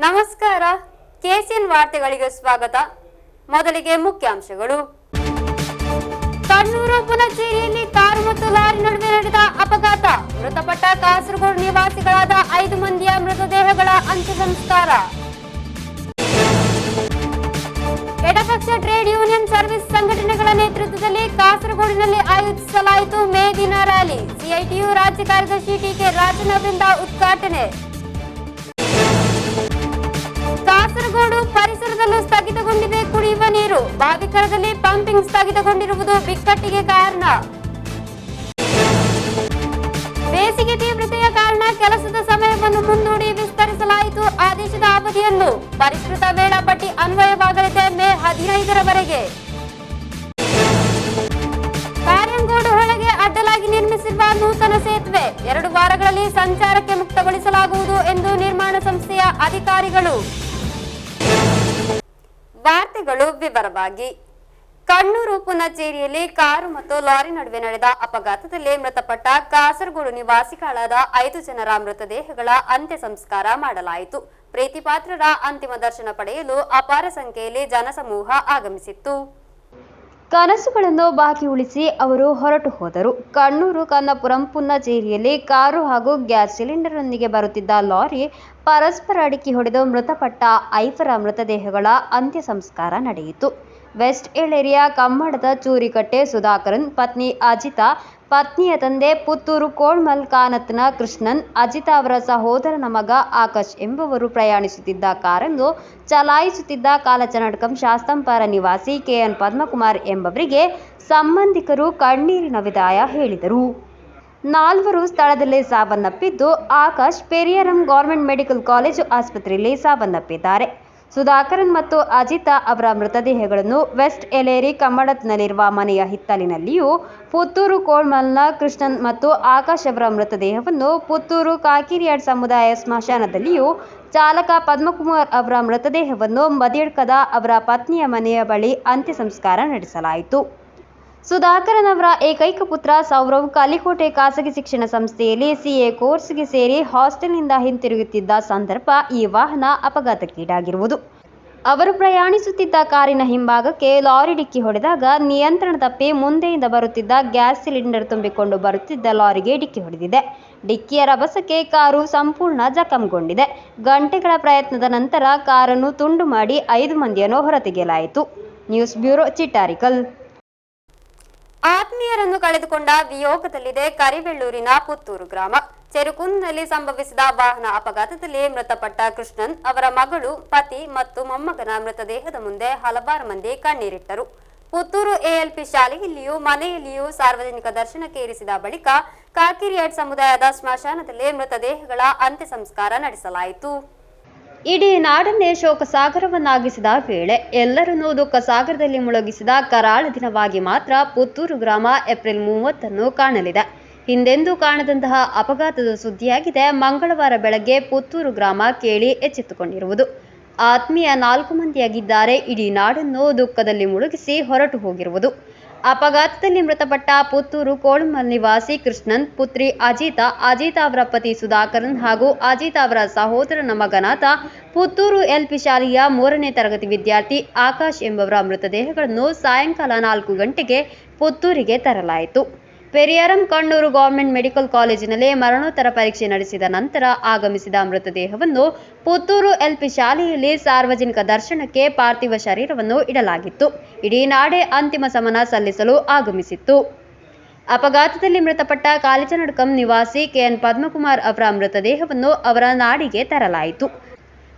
ನಮಸ್ಕಾರ, ಕೆಸಿಎನ್ ವಾರ್ತೆಗಳಿಗೆ ಸ್ವಾಗತ. ಮೊದಲಿಗೆ ಮುಖ್ಯಾಂಶಗಳು. ಕಣ್ಣೂರು ಪುನಚೇರಿಯಲ್ಲಿ ಕಾರು ಮತ್ತು ಲಾರಿ ನಡುವೆ ನಡೆದ ಅಪಘಾತ. ಮೃತಪಟ್ಟ ಕಾಸರಗೋಡು ನಿವಾಸಿಗಳಾದ 5 ಮಂದಿಯ ಮೃತದೇಹಗಳ ಅಂತ್ಯ ಸಂಸ್ಕಾರ. ಎಡಪಕ್ಷ ಟ್ರೇಡ್ ಯೂನಿಯನ್ ಸರ್ವಿಸ್ ಸಂಘಟನೆಗಳ ನೇತೃತ್ವದಲ್ಲಿ ಕಾಸರಗೋಡಿನಲ್ಲಿ ಆಯೋಜಿಸಲಾಯಿತು ಮೇ ದಿನ ರ್ಯಾಲಿ. ಸಿಐಟಿಯು ರಾಜ್ಯ ಕಾರ್ಯದರ್ಶಿ ಟಿಕೆ ರಾಜನ್ ಅವರಿಂದ ಉದ್ಘಾಟನೆ. ಕಾಸರಗೋಡು ಪರಿಸರದಲ್ಲೂ ಸ್ಥಗಿತಗೊಂಡಿದೆ ಕುಡಿಯುವ ನೀರು. ಬಾವಿಕಳದಲ್ಲಿ ಪಂಪಿಂಗ್ ಸ್ಥಗಿತಗೊಂಡಿರುವುದು ಬಿಕ್ಕಟ್ಟಿಗೆ ಕಾರಣ. ಬೇಸಿಗೆ ತೀವ್ರತೆಯ ಕಾರಣ ಕೆಲಸದ ಸಮಯವನ್ನು ಮುಂದೂಡಿ ವಿಸ್ತರಿಸಲಾಯಿತು ಆದೇಶದ ಅವಧಿಯನ್ನು. ಪರಿಷ್ಕೃತ ವೇಳಾಪಟ್ಟಿ ಅನ್ವಯವಾಗಲಿದೆ ಮೇ 15ರವರೆಗೆ. ಕಾರ್ಯಂಗೋಡು ಹೊಳೆಗೆ ಅಡ್ಡಲಾಗಿ ನಿರ್ಮಿಸಿರುವ ನೂತನ ಸೇತುವೆ 2 ವಾರಗಳಲ್ಲಿ ಸಂಚಾರಕ್ಕೆ ಮುಕ್ತಗೊಳಿಸಲಾಗುವುದು ಎಂದು ನಿರ್ಮಾಣ ಸಂಸ್ಥೆಯ ಅಧಿಕಾರಿಗಳು. ವಾರ್ತೆಗಳು ವಿವರವಾಗಿ. ಕಣ್ಣೂರು ಪುನಚೇರಿಯಲ್ಲಿ ಕಾರು ಮತ್ತು ಲಾರಿ ನಡುವೆ ನಡೆದ ಅಪಘಾತದಲ್ಲಿ ಮೃತಪಟ್ಟ ಕಾಸರಗೋಡು ನಿವಾಸಿಗಳಾದ 5 ಜನರ ಮೃತದೇಹಗಳ ಅಂತ್ಯ ಸಂಸ್ಕಾರ ಮಾಡಲಾಯಿತು. ಪ್ರೀತಿಪಾತ್ರರ ಅಂತಿಮ ದರ್ಶನ ಪಡೆಯಲು ಅಪಾರ ಸಂಖ್ಯೆಯಲ್ಲಿ ಜನಸಮೂಹ ಆಗಮಿಸಿತ್ತು. ಕನಸುಗಳನ್ನು ಬಾಕಿ ಉಳಿಸಿ ಅವರು ಹೊರಟು ಹೋದರು. ಕಣ್ಣೂರು ಕನ್ನಪುರಂ ಪುನ್ನಚೇರಿಯಲ್ಲಿ ಕಾರು ಹಾಗೂ ಗ್ಯಾಸ್ ಸಿಲಿಂಡರ್ನೊಂದಿಗೆ ಬರುತ್ತಿದ್ದ ಲಾರಿ ಪರಸ್ಪರ ಡಿಕ್ಕಿ ಹೊಡೆದು ಮೃತಪಟ್ಟ 5ರ ಮೃತದೇಹಗಳ ಅಂತ್ಯ ಸಂಸ್ಕಾರ ನಡೆಯಿತು. ವೆಸ್ಟ್ ಏಳೇರಿಯಾ ಕಮ್ಮಡದ ಚೂರಿಕಟ್ಟೆ ಸುಧಾಕರನ್ ಪತ್ನಿ ಅಜಿತಾ, ಪತ್ನಿಯ ತಂದೆ ಪುತ್ತೂರು ಕೋಳ್ಮಲ್ ಕಾನತ್ನ ಕೃಷ್ಣನ್, ಅಜಿತಾ ಅವರ ಸಹೋದರನ ಮಗ ಆಕಾಶ್ ಎಂಬುವರು ಪ್ರಯಾಣಿಸುತ್ತಿದ್ದ ಕಾರನ್ನು ಚಲಾಯಿಸುತ್ತಿದ್ದ ಕಾಲಚನಡ್ಕಂ ಶಾಸ್ತಂಪಾರ ನಿವಾಸಿ ಕೆಎನ್ ಪದ್ಮಕುಮಾರ್ ಎಂಬವರಿಗೆ ಸಂಬಂಧಿಕರು ಕಣ್ಣೀರಿನ ವಿದಾಯ ಹೇಳಿದರು. 4 ಸ್ಥಳದಲ್ಲೇ ಸಾವನ್ನಪ್ಪಿದ್ದು, ಆಕಾಶ್ ಪೆರಿಯಾರಂ ಗವರ್ನಮೆಂಟ್ ಮೆಡಿಕಲ್ ಕಾಲೇಜು ಆಸ್ಪತ್ರೆಯಲ್ಲಿ ಸಾವನ್ನಪ್ಪಿದ್ದಾರೆ. ಸುಧಾಕರನ್ ಮತ್ತು ಅಜಿತಾ ಅವರ ಮೃತದೇಹಗಳನ್ನು ವೆಸ್ಟ್ ಎಲೇರಿ ಕಮ್ಮಡತ್ನಲ್ಲಿರುವ ಮನೆಯ ಹಿತ್ತಲಿನಲ್ಲಿಯೂ, ಪುತ್ತೂರು ಕೋಳ್ಮಲ್ನ ಕೃಷ್ಣನ್ ಮತ್ತು ಆಕಾಶ್ ಅವರ ಮೃತದೇಹವನ್ನು ಪುತ್ತೂರು ಕಾಕಿರಿಯಾಡ್ ಸಮುದಾಯ ಸ್ಮಶಾನದಲ್ಲಿಯೂ, ಚಾಲಕ ಪದ್ಮಕುಮಾರ್ ಅವರ ಮೃತದೇಹವನ್ನು ಮದಿಯಡ್ಕದ ಅವರ ಪತ್ನಿಯ ಮನೆಯ ಬಳಿ ಅಂತ್ಯ ಸಂಸ್ಕಾರ ನಡೆಸಲಾಯಿತು. ಸುಧಾಕರನ್ ಅವರ ಏಕೈಕ ಪುತ್ರ ಸೌರವ್ ಕಲಿಕೋಟೆ ಖಾಸಗಿ ಶಿಕ್ಷಣ ಸಂಸ್ಥೆಯಲ್ಲಿ ಸಿಎ ಕೋರ್ಸ್ಗೆ ಸೇರಿ ಹಾಸ್ಟೆಲ್ನಿಂದ ಹಿಂತಿರುಗುತ್ತಿದ್ದ ಸಂದರ್ಭ ಈ ವಾಹನ ಅಪಘಾತಕ್ಕೀಡಾಗಿರುವುದು. ಅವರು ಪ್ರಯಾಣಿಸುತ್ತಿದ್ದ ಕಾರಿನ ಹಿಂಭಾಗಕ್ಕೆ ಲಾರಿ ಡಿಕ್ಕಿ ಹೊಡೆದಾಗ ನಿಯಂತ್ರಣ ತಪ್ಪಿ ಮುಂದೆಯಿಂದ ಬರುತ್ತಿದ್ದ ಗ್ಯಾಸ್ ಸಿಲಿಂಡರ್ ತುಂಬಿಕೊಂಡು ಬರುತ್ತಿದ್ದ ಲಾರಿಗೆ ಡಿಕ್ಕಿ ಹೊಡೆದಿದೆ. ಡಿಕ್ಕಿಯ ರಭಸಕ್ಕೆ ಕಾರು ಸಂಪೂರ್ಣ ಜಖಂಗೊಂಡಿದೆ. ಗಂಟೆಗಳ ಪ್ರಯತ್ನದ ನಂತರ ಕಾರನ್ನು ತುಂಡು ಮಾಡಿ 5 ಮಂದಿಯನ್ನು ಹೊರತೆಗೆಯಲಾಯಿತು. News bureau, ಚಿಟ್ಟಾರಿಕಲ್. ಆತ್ಮೀಯರನ್ನು ಕಳೆದುಕೊಂಡ ವಿಯೋಗದಲ್ಲಿದೆ ಕರಿವೆಳ್ಳೂರಿನ ಪುತ್ತೂರು ಗ್ರಾಮ. ಚೆರುಕುಂದಿನಲ್ಲಿ ಸಂಭವಿಸಿದ ವಾಹನ ಅಪಘಾತದಲ್ಲಿ ಮೃತಪಟ್ಟ ಕೃಷ್ಣನ್ ಅವರ ಮಗಳು, ಪತಿ ಮತ್ತು ಮೊಮ್ಮಗನ ಮೃತದೇಹದ ಮುಂದೆ ಹಲವಾರು ಮಂದಿ ಕಣ್ಣೀರಿಟ್ಟರು. ಪುತ್ತೂರು ಎಎಲ್ಪಿ ಶಾಲೆಯಲ್ಲಿಯೂ ಮನೆಯಲ್ಲಿಯೂ ಸಾರ್ವಜನಿಕ ದರ್ಶನಕ್ಕೆ ಇರಿಸಿದ ಬಳಿಕ ಕಾಕಿರಿಯಾಡ್ ಸಮುದಾಯದ ಸ್ಮಶಾನದಲ್ಲಿ ಮೃತದೇಹಗಳ ಅಂತ್ಯ ಸಂಸ್ಕಾರ ನಡೆಸಲಾಯಿತು. ಇಡೀ ನಾಡನ್ನೇ ಶೋಕ ಸಾಗರವನ್ನಾಗಿಸಿದ ವೇಳೆ ಎಲ್ಲರನ್ನೂ ದುಃಖ ಸಾಗರದಲ್ಲಿ ಮುಳುಗಿಸಿದ ಕರಾಳ ದಿನವಾಗಿ ಮಾತ್ರ ಪುತ್ತೂರು ಗ್ರಾಮ ಏಪ್ರಿಲ್ 30 ಕಾಣಲಿದೆ. ಹಿಂದೆಂದೂ ಕಾಣದಂತಹ ಅಪಘಾತದ ಸುದ್ದಿಯಾಗಿದೆ ಮಂಗಳವಾರ ಬೆಳಗ್ಗೆ ಪುತ್ತೂರು ಗ್ರಾಮ ಕೇಳಿ ಎಚ್ಚೆತ್ತುಕೊಂಡಿರುವುದು. ಆತ್ಮೀಯ 4 ಮಂದಿಯಾಗಿದ್ದಾರೆ ಇಡೀ ನಾಡನ್ನು ದುಃಖದಲ್ಲಿ ಮುಳುಗಿಸಿ ಹೊರಟು ಹೋಗಿರುವುದು. ಅಪಘಾತದಲ್ಲಿ ಮೃತಪಟ್ಟ ಪುತ್ತೂರು ಕೋಳ್ಮಲ್ ನಿವಾಸಿ ಕೃಷ್ಣನ್, ಪುತ್ರಿ ಅಜಿತಾ, ಅಜಿತಾ ಅವರ ಪತಿ ಸುಧಾಕರನ್ ಹಾಗೂ ಅಜಿತಾ ಅವರ ಸಹೋದರನ ಮಗನಾದ ಪುತ್ತೂರು ಎಲ್ಪಿ ಶಾಲೆಯ 3ನೇ ತರಗತಿ ವಿದ್ಯಾರ್ಥಿ ಆಕಾಶ್ ಎಂಬವರ ಮೃತದೇಹಗಳನ್ನು ಸಾಯಂಕಾಲ 4 ಗಂಟೆಗೆ ಪುತ್ತೂರಿಗೆ ತರಲಾಯಿತು. ಪೆರಿಯಾರಂ ಕಣ್ಣೂರು ಗವರ್ನಮೆಂಟ್ ಮೆಡಿಕಲ್ ಕಾಲೇಜಿನಲ್ಲಿ ಮರಣೋತ್ತರ ಪರೀಕ್ಷೆ ನಡೆಸಿದ ನಂತರ ಆಗಮಿಸಿದ ಮೃತದೇಹವನ್ನು ಪುತ್ತೂರು ಎಲ್ಪಿ ಶಾಲೆಯಲ್ಲಿ ಸಾರ್ವಜನಿಕ ದರ್ಶನಕ್ಕೆ ಪಾರ್ಥಿವ ಶರೀರವನ್ನು ಇಡಲಾಗಿತ್ತು. ಇಡೀ ನಾಡೆ ಅಂತಿಮ ಸಮನ ಸಲ್ಲಿಸಲು ಆಗಮಿಸಿತ್ತು. ಅಪಘಾತದಲ್ಲಿ ಮೃತಪಟ್ಟ ಕಾಲಿಚನಡ್ಕಂ ನಿವಾಸಿ ಕೆಎನ್ ಪದ್ಮಕುಮಾರ್ ಅವರ ಮೃತದೇಹವನ್ನು ಅವರ ನಾಡಿಗೆ ತರಲಾಯಿತು.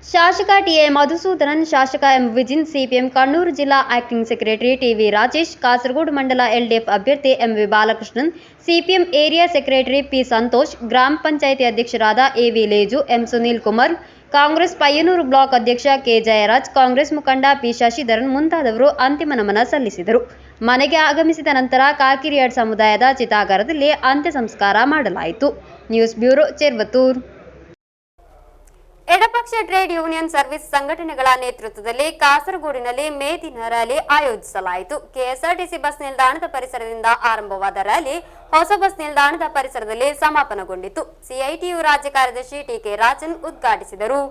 ಶಾಸಕ ಟಿಎ ಮಧುಸೂದನನ್, ಶಾಸಕ ಎಂ ವಿಜಿನ್, ಸಿಪಿಎಂ ಕಣ್ಣೂರು ಜಿಲ್ಲಾ acting secretary TV Rajesh, Kasaragod ಮಂಡಲ ಎಲ್ಡಿಎಫ್ ಅಭ್ಯರ್ಥಿ MV Balakrishnan, CPM area secretary P Santhosh, ಗ್ರಾಮ ಪಂಚಾಯಿತಿ ಅಧ್ಯಕ್ಷರಾದ AV Leju, M Sunil Kumar, Congress Payyanur block ಅಧ್ಯಕ್ಷ ಕೆ ಜಯರಾಜ್, ಕಾಂಗ್ರೆಸ್ ಮುಖಂಡ ಪಿ ಶಶಿಧರನ್ ಮುಂತಾದವರು ಅಂತಿಮ ನಮನ ಸಲ್ಲಿಸಿದರು. ಮನೆಗೆ ಆಗಮಿಸಿದ ನಂತರ ಕಾಕಿರಿಯಾಡ್ ಸಮುದಾಯದ ಚಿತಾಗಾರದಲ್ಲಿ ಅಂತ್ಯ ಸಂಸ್ಕಾರ ಮಾಡಲಾಯಿತು. News bureau, Cheruvathur. ಎಡಪಕ್ಷ ಟ್ರೇಡ್ ಯೂನಿಯನ್ ಸರ್ವಿಸ್ ಸಂಘಟನೆಗಳ ನೇತೃತ್ವದಲ್ಲಿ ಕಾಸರಗೋಡಿನಲ್ಲಿ ಮೇ ದಿನ ರ್ಯಾಲಿ ಆಯೋಜಿಸಲಾಯಿತು. ಕೆಎಸ್ಆರ್ಟಿಸಿ ಬಸ್ ನಿಲ್ದಾಣದ ಪರಿಸರದಿಂದ ಆರಂಭವಾದ ರ್ಯಾಲಿ ಹೊಸ ಬಸ್ ನಿಲ್ದಾಣದ ಪರಿಸರದಲ್ಲಿ ಸಮಾಪನಗೊಂಡಿತು. ಸಿಐಟಿಯು ರಾಜ್ಯ ಕಾರ್ಯದರ್ಶಿ ಟಿಕೆ ರಾಜನ್ ಉದ್ಘಾಟಿಸಿದರು.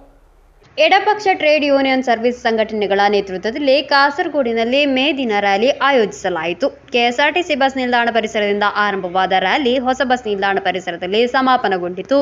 ಎಡಪಕ್ಷ ಟ್ರೇಡ್ ಯೂನಿಯನ್ ಸರ್ವಿಸ್ ಸಂಘಟನೆಗಳ ನೇತೃತ್ವದಲ್ಲಿ ಕಾಸರಗೋಡಿನಲ್ಲಿ ಮೇ ದಿನ ರ್ಯಾಲಿ ಆಯೋಜಿಸಲಾಯಿತು. ಕೆಎಸ್ಆರ್ಟಿಸಿ ಬಸ್ ನಿಲ್ದಾಣ ಪರಿಸರದಿಂದ ಆರಂಭವಾದ ರ್ಯಾಲಿ ಹೊಸ ಬಸ್ ನಿಲ್ದಾಣ ಪರಿಸರದಲ್ಲಿ ಸಮಾಪನಗೊಂಡಿತು.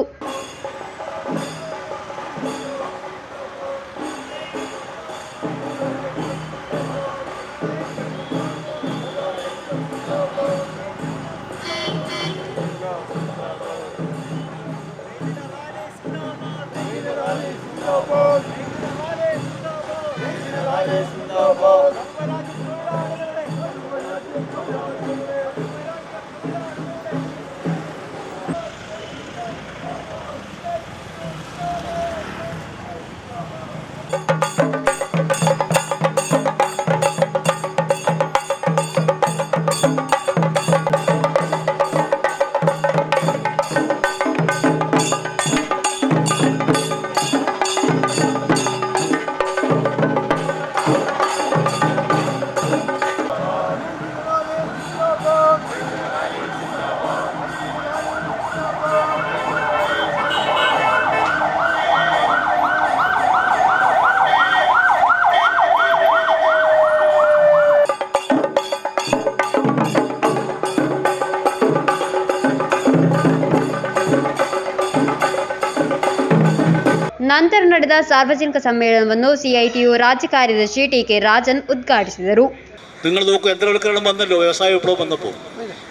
ನಂತರ ನಡೆದ ಸಾರ್ವಜನಿಕ ಸಮ್ಮೇಳನವನ್ನು ಸಿಐಟಿಯು ರಾಜ್ಯ ಕಾರ್ಯದರ್ಶಿ ಟಿ.ಕೆ. രാജൻ ഉദ്ഘാടിಸಿದರು. നിങ്ങൾ നോക്കൂ, യന്ത്രവൽക്കരണം വന്നല്ലോ, വ്യവസായ വിപ്ലവം വന്നപ്പോൾ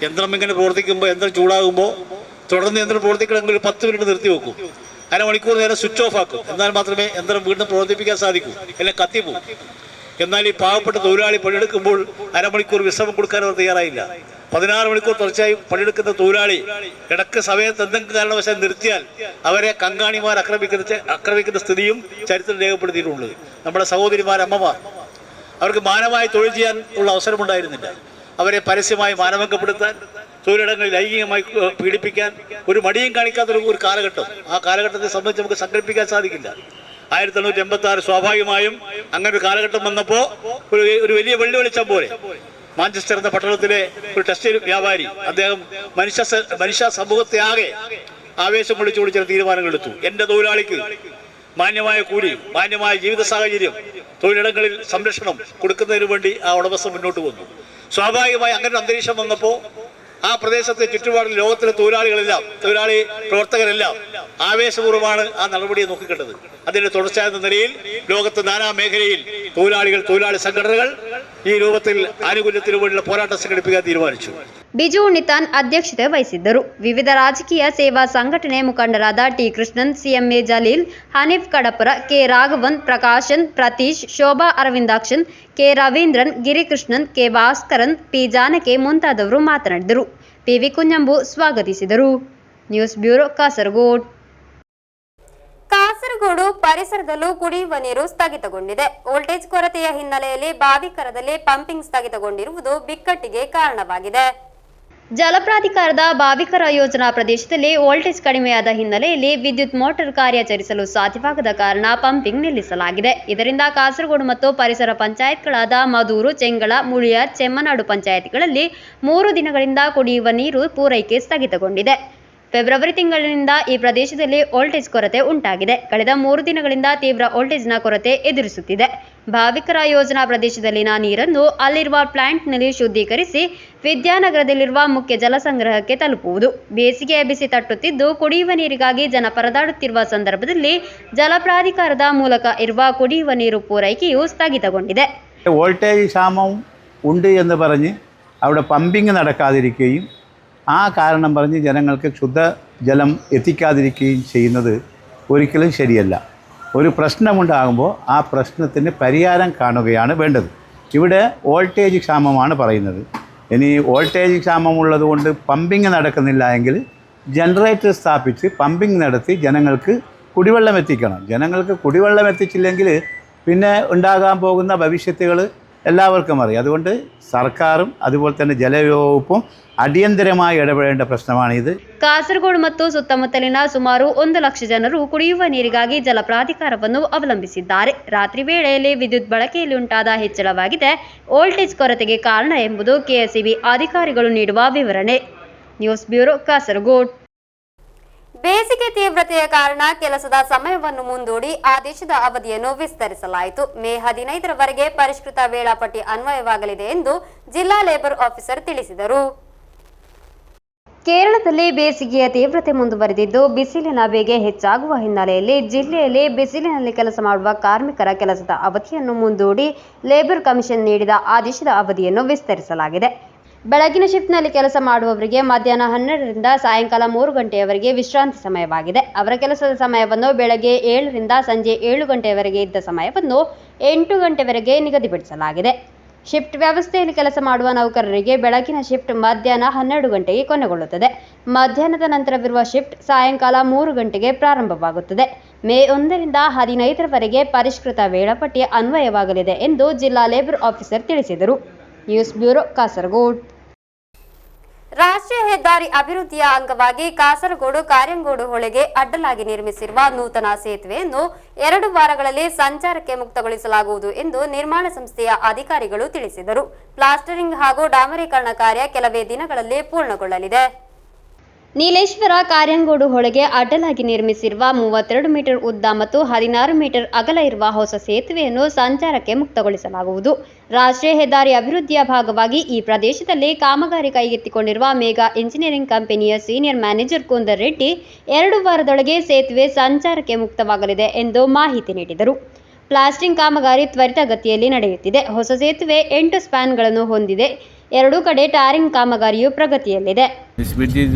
യന്ത്രം ഇങ്ങനെ പ്രവർത്തിക്കുമ്പോൾ, യന്ത്രം ചൂടാകുമ്പോൾ തുടർന്ന് യന്ത്രം പ്രവർത്തിക്കണമെങ്കിൽ 10 മിനിറ്റ് നിർത്തി വെക്കും, അരമണിക്കൂർ നേരം സ്വിച്ച് ഓഫ് ആക്കും. എന്നാൽ മാത്രമേ യന്ത്രം വീണ്ടും പ്രവർത്തിപ്പിക്കാൻ സാധിക്കൂ, എല്ലാം കത്തിപ്പോവും. എന്നാൽ ഈ പാവപ്പെട്ട തൊഴിലാളി പണിയെടുക്കുമ്പോൾ അരമണിക്കൂർ വിശ്രമം കൊടുക്കാൻ അവർ തയ്യാറായില്ല. 16 മണിക്കൂർ തുടർച്ചയായി പണിയെടുക്കുന്ന തൊഴിലാളി ഇടയ്ക്ക് സമയത്ത് എന്തെങ്കിലും കാരണവശാൽ നിർത്തിയാൽ അവരെ കങ്കാണിമാർ ആക്രമിക്കുന്ന സ്ഥിതിയും ചരിത്രം രേഖപ്പെടുത്തിയിട്ടുണ്ട്. നമ്മുടെ സഹോദരിമാർ, അമ്മമാർ, അവർക്ക് മാനമായി തൊഴിൽ ചെയ്യാൻ ഉള്ള അവസരമുണ്ടായിരുന്നില്ല. അവരെ പരസ്യമായി മാനഭംഗപ്പെടുത്താൻ, തൊഴിലിടങ്ങളിൽ ലൈംഗികമായി പീഡിപ്പിക്കാൻ ഒരു മടിയും കാണിക്കാത്തൊരു കാലഘട്ടം. ആ കാലഘട്ടത്തെ സംബന്ധിച്ച് നമുക്ക് സങ്കല്പിക്കാൻ സാധിക്കില്ല. 1886 സ്വാഭാവികമായും അങ്ങനെ ഒരു കാലഘട്ടം വന്നപ്പോൾ ഒരു വലിയ വെള്ളി വെളിച്ചം പോലെ മാഞ്ചസ്റ്റർ എന്ന പട്ടണത്തിലെ ഒരു ടെക്സ്റ്റൈൽ വ്യാപാരി, അദ്ദേഹം മനുഷ്യ സമൂഹത്തെ ആകെ ആവേശം വിളിച്ചു ചില തീരുമാനങ്ങൾ എടുത്തു. എൻ്റെ തൊഴിലാളിക്ക് മാന്യമായ കൂലി, മാന്യമായ ജീവിത സാഹചര്യം, തൊഴിലിടങ്ങളിൽ സംരക്ഷണം കൊടുക്കുന്നതിന് വേണ്ടി ആ ഉടമസ്ഥൻ മുന്നോട്ട് വന്നു. സ്വാഭാവികമായി അങ്ങനെ ഒരു അന്തരീക്ഷം വന്നപ്പോൾ ആ പ്രദേശത്തെ ചുറ്റുപാടിൽ ലോകത്തിലെ തൊഴിലാളി പ്രവർത്തകരെല്ലാം ആവേശപൂർവ്വമാണ് ആ നടപടിയെ നോക്കിക്കണ്ടത്. അതിന്റെ തുടർച്ചയായ നിലയിൽ ലോകത്ത് നാനാ മേഖലയിൽ തൊഴിലാളി സംഘടനകൾ ഈ രൂപത്തിൽ ആനുകൂല്യത്തിനു വേണ്ടിയുള്ള പോരാട്ടം സംഘടിപ്പിക്കാൻ തീരുമാനിച്ചു. ಬಿಜು ನಿತಾನ್ ಅಧ್ಯಕ್ಷತೆ ವಹಿಸಿದ್ದರು. ವಿವಿಧ ರಾಜಕೀಯ ಸೇವಾ ಸಂಘಟನೆ ಮುಖಂಡರಾದ T. Krishnan, CMA Jaleel, Hanif Kadappura, K. Raghavan, Prakashan, Prateesh, Shobha Aravindakshan, K. Raveendran, Girikrishnan, K. Bhaskaran, P. Janaki ಮುಂತಾದವರು ಮಾತನಾಡಿದರು. ಪಿ.ವಿ. ಕುಂಜಂಬು ಸ್ವಾಗತಿಸಿದರು. News bureau, Kasaragod. ಕಾಸರಗೋಡು ಪರಿಸರದಲ್ಲೂ ಕುಡಿಯುವ ನೀರು ಸ್ಥಗಿತಗೊಂಡಿದೆ. ವೋಲ್ಟೇಜ್ ಕೊರತೆಯ ಹಿನ್ನೆಲೆಯಲ್ಲಿ ಬಾವಿಕರದಲ್ಲಿ ಪಂಪಿಂಗ್ ಸ್ಥಗಿತಗೊಂಡಿರುವುದು ಬಿಕ್ಕಟ್ಟಿಗೆ ಕಾರಣವಾಗಿದೆ. ಜಲಪ್ರಾಧಿಕಾರದ ಬಾವಿಕರ ಯೋಜನಾ ಪ್ರದೇಶದಲ್ಲಿ ವೋಲ್ಟೇಜ್ ಕಡಿಮೆಯಾದ ಹಿನ್ನೆಲೆಯಲ್ಲಿ ವಿದ್ಯುತ್ ಮೋಟಾರ್ ಕಾರ್ಯಾಚರಿಸಲು ಸಾಧ್ಯವಾಗದ ಕಾರಣ ಪಂಪಿಂಗ್ ನಿಲ್ಲಿಸಲಾಗಿದೆ. ಇದರಿಂದ ಕಾಸರಗೋಡು ಮತ್ತು ಪರಿಸರ ಪಂಚಾಯತ್ಗಳಾದ ಮದೂರು, ಚೆಂಗಳ, ಮುಳಿಯಾರ್, ಚೆಮ್ಮನಾಡು ಪಂಚಾಯತ್ಗಳಲ್ಲಿ 3 ದಿನಗಳಿಂದ ಕುಡಿಯುವ ನೀರು ಪೂರೈಕೆ ಸ್ಥಗಿತಗೊಂಡಿದೆ. ಫೆಬ್ರವರಿ ತಿಂಗಳಿನಿಂದ ಈ ಪ್ರದೇಶದಲ್ಲಿ ವೋಲ್ಟೇಜ್ ಕೊರತೆ ಉಂಟಾಗಿದೆ. ಕಳೆದ 3 ದಿನಗಳಿಂದ ತೀವ್ರ ವೋಲ್ಟೇಜ್ನ ಕೊರತೆ ಎದುರಿಸುತ್ತಿದೆ. ಭಾವಿಕರ ಯೋಜನಾ ಪ್ರದೇಶದಲ್ಲಿನ ನೀರನ್ನು ಅಲ್ಲಿರುವ ಪ್ಲಾಂಟ್ನಲ್ಲಿ ಶುದ್ಧೀಕರಿಸಿ ವಿದ್ಯಾನಗರದಲ್ಲಿರುವ ಮುಖ್ಯ ಜಲಸಂಗ್ರಹಕ್ಕೆ ತಲುಪುವುದು. ಬೇಸಿಗೆಯ ಬಿಸಿ ತಟ್ಟುತ್ತಿದ್ದು ಕುಡಿಯುವ ನೀರಿಗಾಗಿ ಜನ ಪರದಾಡುತ್ತಿರುವ ಸಂದರ್ಭದಲ್ಲಿ ജലപ്രാധികാರದ ಮೂಲಕ ಇರುವ ಕುಡಿಯುವ ನೀರು ಪೂರೈಕೆಯು ಸ್ಥಗಿತಗೊಂಡಿದೆ. വോൾട്ടേജ് ക്ഷാമം ഉണ്ട് എന്ന് പറഞ്ഞ് അവിടെ പമ്പിങ് നടക്കാതിരിക്കുകയും ആ കാരണം പറഞ്ഞ് ജനങ്ങൾക്ക് ശുദ്ധജലം എത്തിക്കാതിരിക്കുകയും ചെയ്യുന്നത് ഒരിക്കലും ശരിയല്ല. ഒരു പ്രശ്നമുണ്ടാകുമ്പോൾ ആ പ്രശ്നത്തിന് പരിഹാരം കാണുകയാണ് വേണ്ടത്. ഇവിടെ വോൾട്ടേജ് ക്ഷാമമാണ് പറയുന്നത്. ഇനി വോൾട്ടേജ് ക്ഷാമമുള്ളത് കൊണ്ട് പമ്പിങ് നടക്കുന്നില്ല എങ്കിൽ ജനറേറ്റർ സ്ഥാപിച്ച് പമ്പിങ് നടത്തി ജനങ്ങൾക്ക് കുടിവെള്ളം എത്തിക്കണം. ജനങ്ങൾക്ക് കുടിവെള്ളം എത്തിച്ചില്ലെങ്കിൽ പിന്നെ ഉണ്ടാകാൻ പോകുന്ന ഭവിഷ്യത്തുകൾ എല്ലാവർക്കും അറിയാം. അതുകൊണ്ട് സർക്കാരും അതുപോലെ തന്നെ ജലവകുപ്പും ಅಡಿಯಂತರವಾಗಿ ಇಡಬೇಡ ಪ್ರಶ್ನವಾಣಿದು. ಕಾಸರಗೋಡು ಮತ್ತು ಸುತ್ತಮುತ್ತಲಿನ ಸುಮಾರು 1 ಲಕ್ಷ ಜನರು ಕುಡಿಯುವ ನೀರಿಗಾಗಿ ಜಲಪ್ರಾಧಿಕಾರವನ್ನು ಅವಲಂಬಿಸಿದ್ದಾರೆ. ರಾತ್ರಿ ವೇಳೆಯಲ್ಲಿ ವಿದ್ಯುತ್ ಬಳಕೆಯಲ್ಲಿ ಉಂಟಾದ ಹೆಚ್ಚಳವಾಗಿದೆ ವೋಲ್ಟೇಜ್ ಕೊರತೆಗೆ ಕಾರಣ ಎಂಬುದು ಕೆಎಸ್ಇಬಿ ಅಧಿಕಾರಿಗಳು ನೀಡುವ ವಿವರಣೆ. News bureau, Kasaragod. ಬೇಸಿಗೆ ತೀವ್ರತೆಯ ಕಾರಣ ಕೆಲಸದ ಸಮಯವನ್ನು ಮುಂದೂಡಿ ಆದೇಶದ ಅವಧಿಯನ್ನು ವಿಸ್ತರಿಸಲಾಯಿತು. ಮೇ 15ರವರೆಗೆ ಪರಿಷ್ಕೃತ ವೇಳಾಪಟ್ಟಿ ಅನ್ವಯವಾಗಲಿದೆ ಎಂದು ಜಿಲ್ಲಾ ಲೇಬರ್ ಆಫೀಸರ್ ತಿಳಿಸಿದರು. ಕೇರಳದಲ್ಲಿ ಬೇಸಿಗೆಯ ತೀವ್ರತೆ ಮುಂದುವರೆದಿದ್ದು ಬಿಸಿಲಿನ ಬೇಗೆ ಹೆಚ್ಚಾಗುವ ಹಿನ್ನೆಲೆಯಲ್ಲಿ ಜಿಲ್ಲೆಯಲ್ಲಿ ಬಿಸಿಲಿನಲ್ಲಿ ಕೆಲಸ ಮಾಡುವ ಕಾರ್ಮಿಕರ ಕೆಲಸದ ಅವಧಿಯನ್ನು ಮುಂದೂಡಿ ಲೇಬರ್ ಕಮಿಷನ್ ನೀಡಿದ ಆದೇಶದ ಅವಧಿಯನ್ನು ವಿಸ್ತರಿಸಲಾಗಿದೆ. ಬೆಳಗಿನ ಶಿಫ್ಟ್ನಲ್ಲಿ ಕೆಲಸ ಮಾಡುವವರಿಗೆ ಮಧ್ಯಾಹ್ನ 12ರಿಂದ ಸಾಯಂಕಾಲ 3 ಗಂಟೆಯವರೆಗೆ ವಿಶ್ರಾಂತಿ ಸಮಯವಾಗಿದೆ. ಅವರ ಕೆಲಸದ ಸಮಯವನ್ನು ಬೆಳಗ್ಗೆ 7ರಿಂದ ಸಂಜೆ 7 ಗಂಟೆಯವರೆಗೆ ಇದ್ದ ಸಮಯವನ್ನು 8 ಗಂಟೆವರೆಗೆ ನಿಗದಿಪಡಿಸಲಾಗಿದೆ. ಶಿಫ್ಟ್ ವ್ಯವಸ್ಥೆಯಲ್ಲಿ ಕೆಲಸ ಮಾಡುವ ನೌಕರರಿಗೆ ಬೆಳಗಿನ ಶಿಫ್ಟ್ ಮಧ್ಯಾಹ್ನ 12 ಗಂಟೆಗೆ ಕೊನೆಗೊಳ್ಳುತ್ತದೆ. ಮಧ್ಯಾಹ್ನದ ನಂತರವಿರುವ ಶಿಫ್ಟ್ ಸಾಯಂಕಾಲ 3 ಗಂಟೆಗೆ ಪ್ರಾರಂಭವಾಗುತ್ತದೆ. ಮೇ 1ರಿಂದ 15ರವರೆಗೆ ಪರಿಷ್ಕೃತ ವೇಳಾಪಟ್ಟಿ ಅನ್ವಯವಾಗಲಿದೆ ಎಂದು ಜಿಲ್ಲಾ ಲೇಬರ್ ಆಫೀಸರ್ ತಿಳಿಸಿದರು. News bureau, Kasaragod. ರಾಷ್ಟ್ರೀಯ ಹೆದ್ದಾರಿ ಅಭಿವೃದ್ಧಿಯ ಅಂಗವಾಗಿ ಕಾಸರಗೋಡು ಕಾರ್ಯಂಗೋಡು ಹೊಳೆಗೆ ಅಡ್ಡಲಾಗಿ ನಿರ್ಮಿಸಿರುವ ನೂತನ ಸೇತುವೆಯನ್ನು 2 ವಾರಗಳಲ್ಲಿ ಸಂಚಾರಕ್ಕೆ ಮುಕ್ತಗೊಳಿಸಲಾಗುವುದು ಎಂದು ನಿರ್ಮಾಣ ಸಂಸ್ಥೆಯ ಅಧಿಕಾರಿಗಳು ತಿಳಿಸಿದರು. ಪ್ಲಾಸ್ಟರಿಂಗ್ ಹಾಗೂ ಡಾಮರೀಕರಣ ಕಾರ್ಯ ಕೆಲವೇ ದಿನಗಳಲ್ಲಿ ಪೂರ್ಣಗೊಳ್ಳಲಿದೆ. ನೀಲೇಶ್ವರ ಕಾರ್ಯಂಗೋಡು ಹೊಳೆಗೆ ಅಡ್ಡಲಾಗಿ ನಿರ್ಮಿಸಿರುವ 32 ಮೀಟರ್ ಉದ್ದ ಮತ್ತು 16 ಮೀಟರ್ ಅಗಲ ಇರುವ ಹೊಸ ಸೇತುವೆಯನ್ನು ಸಂಚಾರಕ್ಕೆ ಮುಕ್ತಗೊಳಿಸಲಾಗುವುದು. ರಾಷ್ಟ್ರೀಯ ಹೆದ್ದಾರಿ ಅಭಿವೃದ್ಧಿಯ ಭಾಗವಾಗಿ ಈ ಪ್ರದೇಶದಲ್ಲಿ ಕಾಮಗಾರಿ ಕೈಗೆತ್ತಿಕೊಂಡಿರುವ ಮೇಘಾ ಇಂಜಿನಿಯರಿಂಗ್ ಕಂಪನಿಯ ಸೀನಿಯರ್ ಮ್ಯಾನೇಜರ್ ಕುಂದರ್ ರೆಡ್ಡಿ 2 ವಾರದೊಳಗೆ ಸೇತುವೆ ಸಂಚಾರಕ್ಕೆ ಮುಕ್ತವಾಗಲಿದೆ ಎಂದು ಮಾಹಿತಿ ನೀಡಿದರು. ಪ್ಲಾಸ್ಟರಿಂಗ್ ಕಾಮಗಾರಿ ತ್ವರಿತಗತಿಯಲ್ಲಿ ನಡೆಯುತ್ತಿದೆ. ಹೊಸ ಸೇತುವೆ 8 ಸ್ಪ್ಯಾನ್ಗಳನ್ನು ಹೊಂದಿದೆ. 2 ಕಡೆ ಟಾರಿಂಗ್ ಕಾಮಗಾರಿಯು ಪ್ರಗತಿಯಲ್ಲಿದೆ. This bridge is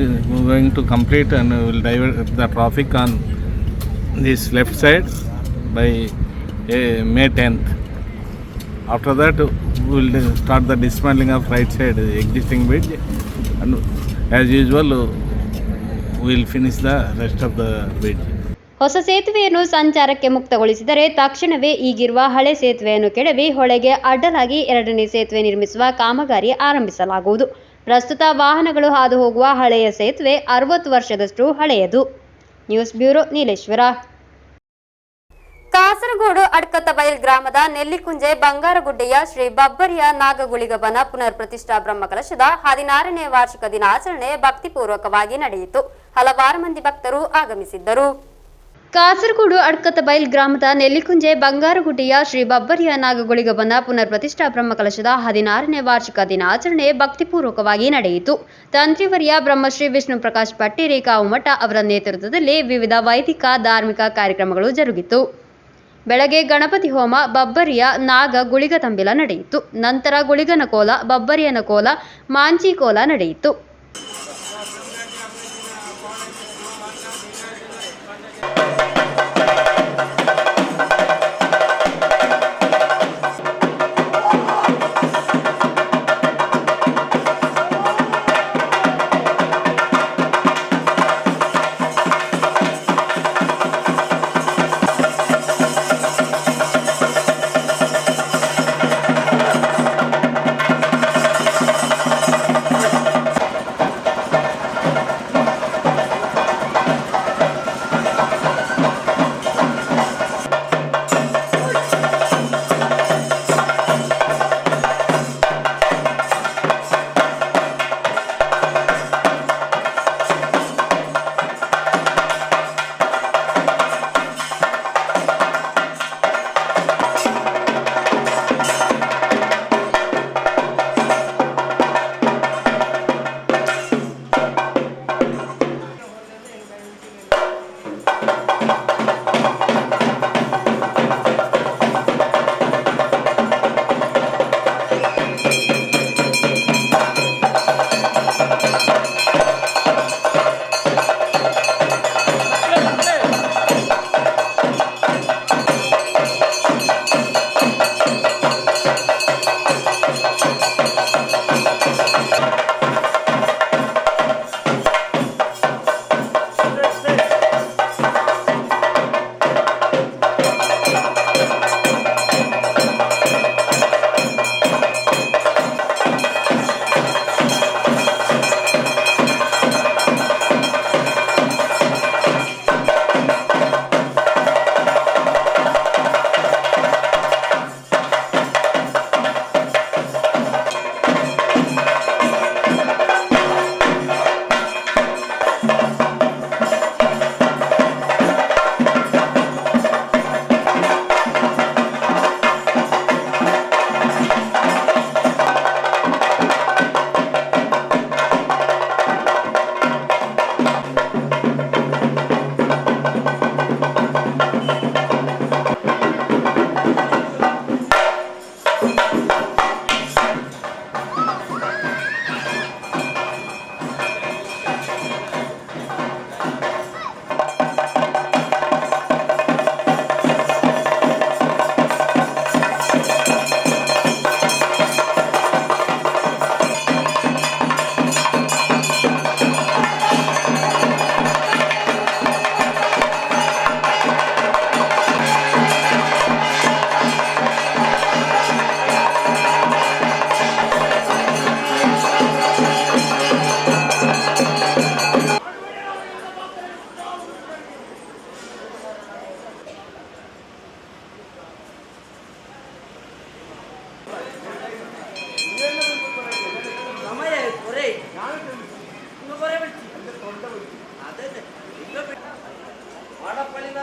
going to complete and will divert the traffic on this left side by May 10th. After that, we will start the dismantling of right side existing bridge, and as usual, we will finish the rest of the bridge. ಹೊಸ ಸೇತುವೆಯನ್ನು ಸಂಚಾರಕ್ಕೆ ಮುಕ್ತಗೊಳಿಸಿದರೆ ತಕ್ಷಣವೇ ಈಗಿರುವ ಹಳೆ ಸೇತುವೆಯನ್ನು ಕೆಡವಿ ಹೊಳೆಗೆ ಅಡ್ಡಲಾಗಿ 2ನೇ ಸೇತುವೆ ನಿರ್ಮಿಸುವ ಕಾಮಗಾರಿ ಆರಂಭಿಸಲಾಗುವುದು. ಪ್ರಸ್ತುತ ವಾಹನಗಳು ಹಾದು ಹೋಗುವ ಹಳೆಯ ಸೇತುವೆ 60 ವರ್ಷದಷ್ಟು ಹಳೆಯದು. News bureau, Nileshwar. ಕಾಸರಗೋಡು ಅಡ್ಕತ್ತಬೈಲ್ ಗ್ರಾಮದ ನೆಲ್ಲಿಕುಂಜೆ ಬಂಗಾರಗುಡ್ಡೆಯ ಶ್ರೀ ಬಬ್ಬರಿಯ ನಾಗಗುಳಿಗಬನ ಪುನರ್ ಪ್ರತಿಷ್ಠಾ ಬ್ರಹ್ಮಕಲಶದ 16ನೇ ವಾರ್ಷಿಕ ದಿನಾಚರಣೆ ಭಕ್ತಿಪೂರ್ವಕವಾಗಿ ನಡೆಯಿತು. ಹಲವಾರು ಮಂದಿ ಭಕ್ತರು ಆಗಮಿಸಿದ್ದರು. ಕಾಸರಗೋಡು ಅಡ್ಕತ್ತಬೈಲ್ ಗ್ರಾಮದ ನೆಲ್ಲಿಕುಂಜೆ ಬಂಗಾರಗುಡ್ಡೆಯ ಶ್ರೀ ಬಬ್ಬರಿಯ ನಾಗಗುಳಿಗಬನ ಪುನರ್ ಪ್ರತಿಷ್ಠಾ ಬ್ರಹ್ಮಕಲಶದ 16ನೇ ವಾರ್ಷಿಕ ದಿನಾಚರಣೆ ಭಕ್ತಿಪೂರ್ವಕವಾಗಿ ನಡೆಯಿತು. ತಂತ್ರಿವರ್ಯ ಬ್ರಹ್ಮಶ್ರೀ ವಿಷ್ಣು ಪ್ರಕಾಶ್ ಪಟ್ಟಿರಿ ಕಾವುಮಠ ಅವರ ನೇತೃತ್ವದಲ್ಲಿ ವಿವಿಧ ವೈದಿಕ ಧಾರ್ಮಿಕ ಕಾರ್ಯಕ್ರಮಗಳು ಜರುಗಿತು. ಬೆಳಗ್ಗೆ ಗಣಪತಿ ಹೋಮ, ಬಬ್ಬರಿಯ ನಾಗ ಗುಳಿಗ ತಂಬಿಲ ನಡೆಯಿತು. ನಂತರ ಗುಳಿಗನ ಕೋಲ, ಬಬ್ಬರಿಯನ ಕೋಲ, ಮಾಂಚಿ ಕೋಲ ನಡೆಯಿತು.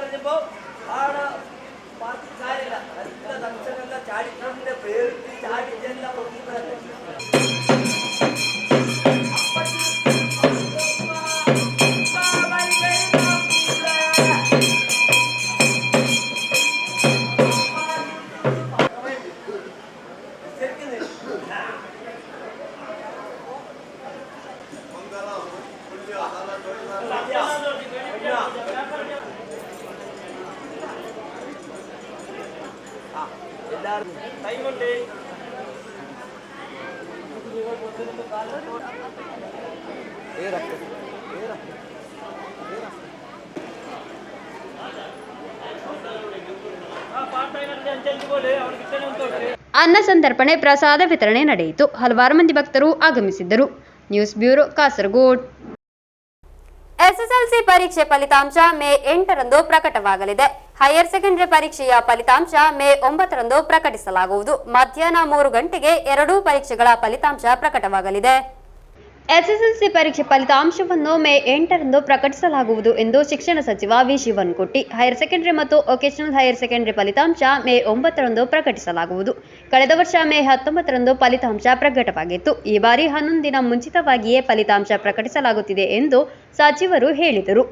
കഴിഞ്ഞപ്പോൾ ആടെ പാർട്ടി കാര്യമില്ല നല്ല ദക്ഷനെല്ലാം ചാടിക്കൊണ്ട് പേരിട്ട് ചാടിച്ചെല്ലാം ಅನ್ನ ಸಂತರ್ಪಣೆ ಪ್ರಸಾದ ವಿತರಣೆ ನಡೆಯಿತು. ಹಲವಾರು ಮಂದಿ ಭಕ್ತರು ಆಗಮಿಸಿದ್ದರು. News bureau Kasaragod. ಎಸ್ಎಸ್ಎಲ್ಸಿ ಪರೀಕ್ಷೆ ಫಲಿತಾಂಶ ಮೇ 8ರಂದು ಪ್ರಕಟವಾಗಲಿದೆ. ಹೈಯರ್ ಸೆಕೆಂಡರಿ ಪರೀಕ್ಷೆಯ ಫಲಿತಾಂಶ ಮೇ 9ರಂದು ಪ್ರಕಟಿಸಲಾಗುವುದು. ಮಧ್ಯಾಹ್ನ 3 ಗಂಟೆಗೆ ಎರಡೂ ಪರೀಕ್ಷೆಗಳ ಫಲಿತಾಂಶ ಪ್ರಕಟವಾಗಲಿದೆ. ಎಸ್ಎಸ್ಎಲ್ಸಿ ಪರೀಕ್ಷೆ ಫಲಿತಾಂಶವನ್ನು ಮೇ 8ರಂದು ಪ್ರಕಟಿಸಲಾಗುವುದು ಎಂದು ಶಿಕ್ಷಣ ಸಚಿವ ವಿ. ಶಿವನ್ಕುಟ್ಟಿ. ಹೈಯರ್ ಸೆಕೆಂಡರಿ ಮತ್ತು ವೊಕೇಶನಲ್ ಹೈಯರ್ ಸೆಕೆಂಡರಿ ಫಲಿತಾಂಶ ಮೇ 9ರಂದು ಪ್ರಕಟಿಸಲಾಗುವುದು. ಕಳೆದ ವರ್ಷ ಮೇ 19ರಂದು ಫಲಿತಾಂಶ ಪ್ರಕಟವಾಗಿತ್ತು. ಈ ಬಾರಿ 11 ದಿನ ಮುಂಚಿತವಾಗಿಯೇ ಫಲಿತಾಂಶ ಪ್ರಕಟಿಸಲಾಗುತ್ತಿದೆ ಎಂದು ಸಚಿವರು ಹೇಳಿದರು.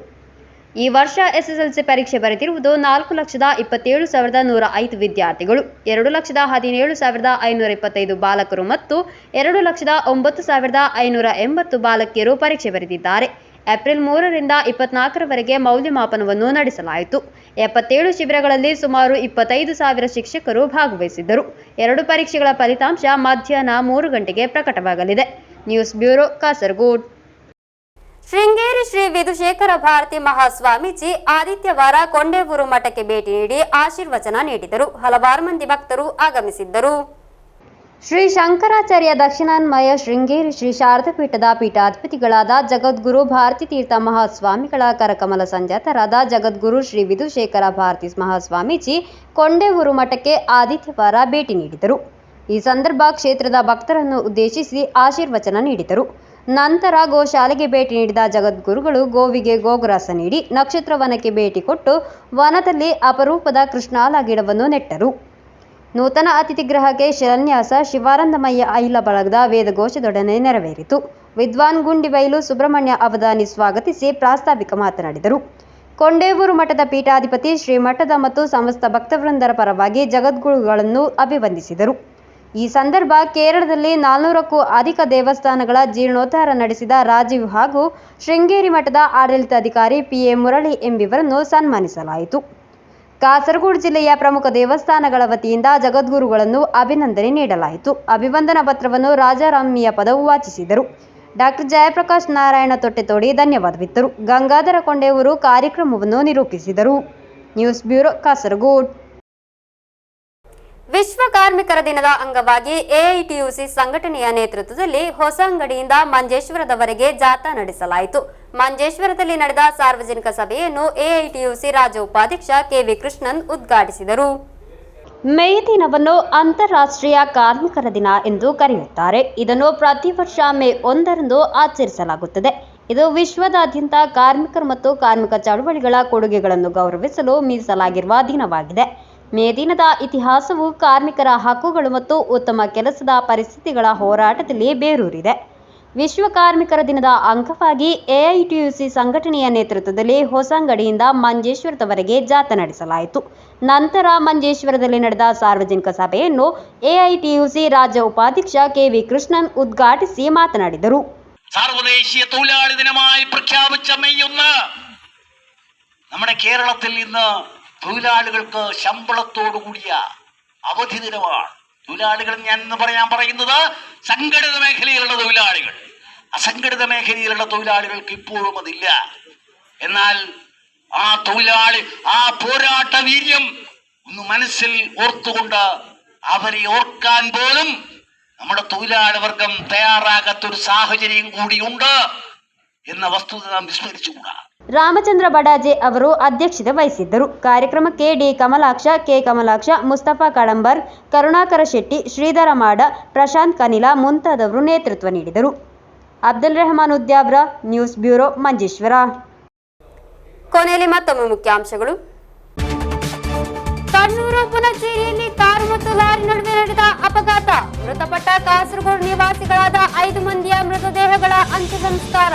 ಈ ವರ್ಷ ಎಸ್ಎಸ್ಎಲ್ಸಿ ಪರೀಕ್ಷೆ ಬರೆದಿರುವುದು 4,27,105 ವಿದ್ಯಾರ್ಥಿಗಳು, 2,17,525 ಬಾಲಕರು ಮತ್ತು 2,09,580 ಬಾಲಕಿಯರು ಪರೀಕ್ಷೆ ಬರೆದಿದ್ದಾರೆ. ಏಪ್ರಿಲ್ 3ರಿಂದ 24ರವರೆಗೆ ಮೌಲ್ಯಮಾಪನವನ್ನು ನಡೆಸಲಾಯಿತು. 77 ಶಿಬಿರಗಳಲ್ಲಿ ಸುಮಾರು 25,000 ಶಿಕ್ಷಕರು ಭಾಗವಹಿಸಿದ್ದರು. ಎರಡು ಪರೀಕ್ಷೆಗಳ ಫಲಿತಾಂಶ ಮಧ್ಯಾಹ್ನ 3 ಗಂಟೆಗೆ ಪ್ರಕಟವಾಗಲಿದೆ. News bureau Kasaragod. ಶೃಂಗೇರಿ ಶ್ರೀ ವಿಧುಶೇಖರ ಭಾರತಿ ಮಹಾಸ್ವಾಮೀಜಿ ಆದಿತ್ಯವಾರ ಕೊಂಡೇವೂರು ಮಠಕ್ಕೆ ಭೇಟಿ ನೀಡಿ ಆಶೀರ್ವಚನ ನೀಡಿದರು. ಹಲವಾರು ಮಂದಿ ಭಕ್ತರು ಆಗಮಿಸಿದ್ದರು. ಶ್ರೀ ಶಂಕರಾಚಾರ್ಯ ದಕ್ಷಿಣಾನ್ವಯ ಶೃಂಗೇರಿ ಶ್ರೀ ಶಾರದಾ ಪೀಠದ ಪೀಠಾಧಿಪತಿಗಳಾದ ಜಗದ್ಗುರು ಭಾರತೀ ತೀರ್ಥ ಮಹಾಸ್ವಾಮಿಗಳ ಕರಕಮಲ ಸಂಜಾತರಾದ ಜಗದ್ಗುರು ಶ್ರೀ ವಿಧುಶೇಖರ ಭಾರತಿ ಮಹಾಸ್ವಾಮೀಜಿ ಕೊಂಡೇವೂರು ಮಠಕ್ಕೆ ಆದಿತ್ಯವಾರ ಭೇಟಿ ನೀಡಿದರು. ಈ ಸಂದರ್ಭ ಕ್ಷೇತ್ರದ ಭಕ್ತರನ್ನು ಉದ್ದೇಶಿಸಿ ಆಶೀರ್ವಚನ ನೀಡಿದರು. ನಂತರ ಗೋಶಾಲೆಗೆ ಭೇಟಿ ನೀಡಿದ ಜಗದ್ಗುರುಗಳು ಗೋವಿಗೆ ಗೋಗ್ರಾಸ ನೀಡಿ ನಕ್ಷತ್ರವನಕ್ಕೆ ಭೇಟಿ ಕೊಟ್ಟು ವನದಲ್ಲಿ ಅಪರೂಪದ ಕೃಷ್ಣಾಲ ಗಿಡವನ್ನು ನೆಟ್ಟರು. ನೂತನ ಅತಿಥಿಗೃಹಕ್ಕೆ ಶಿಲಾನ್ಯಾಸ ಶಿವಾನಂದಮಯ್ಯ ಅಹಿಲ ಬಳಗದ ವೇದಘೋಷದೊಡನೆ ನೆರವೇರಿತು. ವಿದ್ವಾನ್ ಗುಂಡಿಬೈಲು ಸುಬ್ರಹ್ಮಣ್ಯ ಅವಧಾನಿ ಸ್ವಾಗತಿಸಿ ಪ್ರಾಸ್ತಾವಿಕ ಮಾತನಾಡಿದರು. ಕೊಂಡೇವೂರು ಮಠದ ಪೀಠಾಧಿಪತಿ ಶ್ರೀ ಮಠದ ಮತ್ತು ಸಮಸ್ತ ಭಕ್ತವೃಂದರ ಪರವಾಗಿ ಜಗದ್ಗುರುಗಳನ್ನು ಅಭಿವಂದಿಸಿದರು. ಈ ಸಂದರ್ಭ ಕೇರಳದಲ್ಲಿ 400ಕ್ಕೂ ಅಧಿಕ ದೇವಸ್ಥಾನಗಳ ಜೀರ್ಣೋದ್ಧಾರ ನಡೆಸಿದ ರಾಜೀವ್ ಹಾಗೂ ಶೃಂಗೇರಿ ಮಠದ ಆಡಳಿತಾಧಿಕಾರಿ PA ಮುರಳಿ ಎಂಬಿವರನ್ನು ಸನ್ಮಾನಿಸಲಾಯಿತು. ಕಾಸರಗೋಡು ಜಿಲ್ಲೆಯ ಪ್ರಮುಖ ದೇವಸ್ಥಾನಗಳ ವತಿಯಿಂದ ಜಗದ್ಗುರುಗಳನ್ನು ಅಭಿನಂದನೆ ನೀಡಲಾಯಿತು. ಅಭಿವಂದನಾ ಪತ್ರವನ್ನು ರಾಜಾರಾಮಿಯ ಪದವು ವಾಚಿಸಿದರು. ಡಾಕ್ಟರ್ ಜಯಪ್ರಕಾಶ್ ನಾರಾಯಣ ತೊಟ್ಟೆತೋಡಿ ಧನ್ಯವಾದವಿತ್ತರು. ಗಂಗಾಧರ ಕೊಂಡೇವರು ಕಾರ್ಯಕ್ರಮವನ್ನು ನಿರೂಪಿಸಿದರು. News bureau Kasaragod. ವಿಶ್ವ ಕಾರ್ಮಿಕರ ದಿನದ ಅಂಗವಾಗಿ AITUC ಸಂಘಟನೆಯ ನೇತೃತ್ವದಲ್ಲಿ ಹೊಸಂಗಡಿಯಿಂದ ಮಂಜೇಶ್ವರದವರೆಗೆ ಜಾಥಾ ನಡೆಸಲಾಯಿತು. ಮಂಜೇಶ್ವರದಲ್ಲಿ ನಡೆದ ಸಾರ್ವಜನಿಕ ಸಭೆಯನ್ನು AITUC ರಾಜ್ಯ ಉಪಾಧ್ಯಕ್ಷ KV ಕೃಷ್ಣನ್ ಉದ್ಘಾಟಿಸಿದರು. ಮೇ ದಿನವನ್ನು ಅಂತಾರಾಷ್ಟ್ರೀಯ ಕಾರ್ಮಿಕರ ದಿನ ಎಂದು ಕರೆಯುತ್ತಾರೆ. ಇದನ್ನು ಪ್ರತಿ ವರ್ಷ ಮೇ 1ರಂದು ಆಚರಿಸಲಾಗುತ್ತದೆ. ಇದು ವಿಶ್ವದಾದ್ಯಂತ ಕಾರ್ಮಿಕರು ಮತ್ತು ಕಾರ್ಮಿಕ ಚಳವಳಿಗಳ ಕೊಡುಗೆಗಳನ್ನು ಗೌರವಿಸಲು ಮೀಸಲಾಗಿರುವ ದಿನವಾಗಿದೆ. ಮೇ ದಿನದ ಇತಿಹಾಸವು ಕಾರ್ಮಿಕರ ಹಕ್ಕುಗಳು ಮತ್ತು ಉತ್ತಮ ಕೆಲಸದ ಪರಿಸ್ಥಿತಿಗಳ ಹೋರಾಟದಲ್ಲಿ ಬೇರೂರಿದೆ. ವಿಶ್ವ ಕಾರ್ಮಿಕರ ದಿನದ ಅಂಗವಾಗಿ AITUC ಸಂಘಟನೆಯ ನೇತೃತ್ವದಲ್ಲಿ ಹೊಸಂಗಡಿಯಿಂದ ಮಂಜೇಶ್ವರದವರೆಗೆ ಜಾಥಾ ನಡೆಸಲಾಯಿತು. ನಂತರ ಮಂಜೇಶ್ವರದಲ್ಲಿ ನಡೆದ ಸಾರ್ವಜನಿಕ ಸಭೆಯನ್ನು AITUC ರಾಜ್ಯ ಉಪಾಧ್ಯಕ್ಷ KV കൃഷ്ണൻ ഉദ്ഘാಟಿಸಿ മാതനാടിದರು. സാർവദേശീയ തൊഴിലാളി ദിനമായി പ്രഖ്യാപിച്ച മെയ് 1 നമ്മുടെ കേരളത്തിൽ ഇന്ന് തൊഴിലാളികൾക്ക് ശമ്പളത്തോടു കൂടിയ അവധി ദിനമാണ്. തൊഴിലാളികൾ ഞാൻ ഇന്ന് പറയുന്നത് സംഘടിത മേഖലയിലുള്ള തൊഴിലാളികൾ. അസംഘടിത മേഖലയിലുള്ള തൊഴിലാളികൾക്ക് ഇപ്പോഴും അതില്ല. എന്നാൽ ആ തൊഴിലാളി ആ പോരാട്ട വീര്യം ഒന്ന് മനസ്സിൽ ഓർത്തുകൊണ്ട് അവരെ ഓർക്കാൻ പോലും നമ്മുടെ തൊഴിലാളി വർഗം തയ്യാറാകാത്തൊരു സാഹചര്യം കൂടിയുണ്ട് എന്ന വസ്തുത നാം വിസ്മരിച്ചുകൂടാ. ರಾಮಚಂದ್ರ ಬಡಾಜೆ ಅವರು ಅಧ್ಯಕ್ಷತೆ ವಹಿಸಿದ್ದರು. ಕಾರ್ಯಕ್ರಮಕ್ಕೆ ಡಿ ಕಮಲಾಕ್ಷ, ಕೆ ಕಮಲಾಕ್ಷ, ಮುಸ್ತಫಾ ಕಳಂಬರ್, ಕರುಣಾಕರ ಶೆಟ್ಟಿ, ಶ್ರೀಧರ ಮಾಡ, ಪ್ರಶಾಂತ್ ಕನಿಲ ಮುಂತಾದವರು ನೇತೃತ್ವ ನೀಡಿದರು. Abdul Rahman Udyavara, news bureau, Manjeshwar. ಕೊನೆಯಲ್ಲಿ ಮತ್ತೊಮ್ಮೆ ಮುಖ್ಯಾಂಶಗಳು. ಕಣ್ಣೂರು ಪುನಚೇರಿಯಲ್ಲಿ ಕಾರು ಮತ್ತು ಲಾರಿ ನಡುವೆ ನಡೆದ ಅಪಘಾತ. ಮೃತಪಟ್ಟ ಕಾಸರಗೋಡು ನಿವಾಸಿಗಳಾದ 5 ಮಂದಿಯ ಮೃತದೇಹಗಳ ಅಂತ್ಯ ಸಂಸ್ಕಾರ.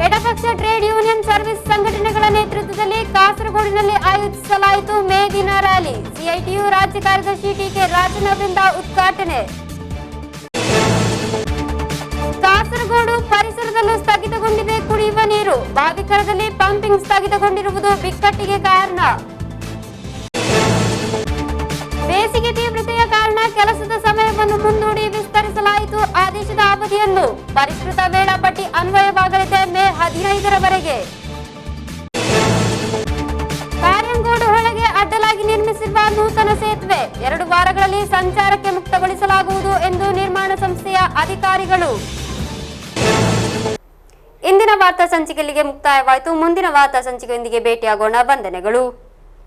ಎಡಪಕ್ಷ ಟ್ರೇಡ್ ಯೂನಿಯನ್ ಸರ್ವಿಸ್ ಸಂಘಟನೆಗಳ ನೇತೃತ್ವದಲ್ಲಿ ಕಾಸರಗೋಡಿನಲ್ಲಿ ಆಯೋಜಿಸಲಾಯಿತು ಮೇ ದಿನ ರ್ಯಾಲಿ. ಸಿಐಟಿಯು ರಾಜ್ಯ ಕಾರ್ಯದರ್ಶಿ ಟಿಕೆ ರಾಜನ್ ಅವರಿಂದ ಉದ್ಘಾಟನೆ. ಕಾಸರಗೋಡು ಪರಿಸರದಲ್ಲೂ ಸ್ಥಗಿತಗೊಂಡಿದೆ ಕುಡಿಯುವ ನೀರು. ಬಾವಿಕರದಲ್ಲಿ ಪಂಪಿಂಗ್ ಸ್ಥಗಿತಗೊಂಡಿರುವುದು ಬಿಕ್ಕಟ್ಟಿಗೆ ಕಾರಣ. ಬೇಸಿಗೆ ತೀವ್ರತೆಯ ಕಾರಣ ಕೆಲಸದ ಸಮಯವನ್ನು ಮುಂದೂಡಿ ವಿಸ್ತರಿಸಲಾಯಿತು ಆದೇಶದ ಅವಧಿಯನ್ನು. ಪರಿಷ್ಕೃತ ವೇಳಾಪಟ್ಟಿ ಅನ್ವಯವಾಗಲಿದೆ ಮೇ 15ರವರೆಗೆ. ಕಾರ್ಯಂಗೋಡು ಹೊಳೆಗೆ ಅಡ್ಡಲಾಗಿ ನಿರ್ಮಿಸಿರುವ ನೂತನ ಸೇತುವೆ 2 ವಾರಗಳಲ್ಲಿ ಸಂಚಾರಕ್ಕೆ ಮುಕ್ತಗೊಳಿಸಲಾಗುವುದು ಎಂದು ನಿರ್ಮಾಣ ಸಂಸ್ಥೆಯ ಅಧಿಕಾರಿಗಳು. ಇಂದಿನ ವಾರ್ತಾ ಸಂಚಿಕೆಯಲ್ಲಿಗೆ ಮುಕ್ತಾಯವಾಯಿತು. ಮುಂದಿನ ವಾರ್ತಾ ಸಂಚಿಕೆಯೊಂದಿಗೆ ಭೇಟಿಯಾಗೋಣ. ವಂದನೆಗಳು.